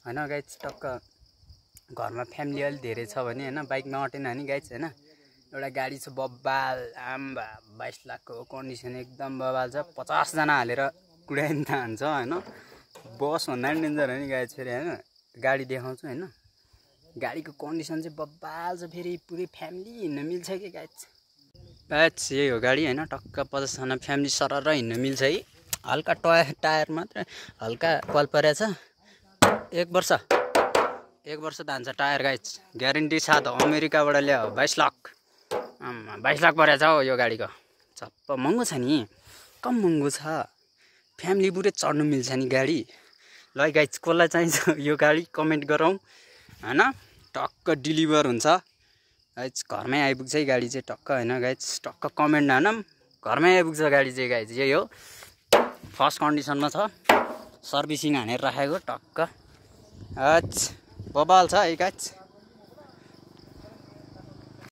हैन गाइज टक्क घरमा फ्यामिली अलि धेरै छ भने हैन बाइकमा अटेन नि गाइज हैन एउटा गाडी छ बब्बाल आम्बा 22 लाखको कन्डिसन एकदम बब्बाल छ 50 जना हालेर कुडाइन तान्छ हैन बस भन्दा नि डेन्जर हो नि गाइज फेरि हैन गाडी देखाउँछु हैन गाडीको कन्डिसन चाहिँ बब्बाल छ फेरि पुरै फ्यामिली हिँड्न मिल्छ के गाइज यही हो गाडी हैन टक्क 50 जना फ्यामिली सरर हिँड्न मिल्छ है हल्का टायर मात्र हल्का कल परेछ एक वर्ष धान्छ टायर गाइज ग्यारेन्टी छ त अमेरिकाबाट ल्यायो 22 लाख 22 लाख परेछ हो यो गाडीको चप्प महँगो छ नि कम महँगो छ फ्यामिली पुरै चढ्नु मिल्छ नि गाडी ल गाइज कसलाई चाहिन्छ यो गाडी कमेन्ट गरौँ हैन टक्क डेलिभर हुन्छ गाइज घरमै आइपुग्छ है गाडी चाहिँ टक्क हैन गाइज टक्क कमेन्ट हानम घरमै आइपुग्छ गाडी चाहिँ गाइज यही हो फर्स्ट कन्डिसनमा छ सर्भिसिङ हानेर राखेको टक्क बबाल छ है गाइज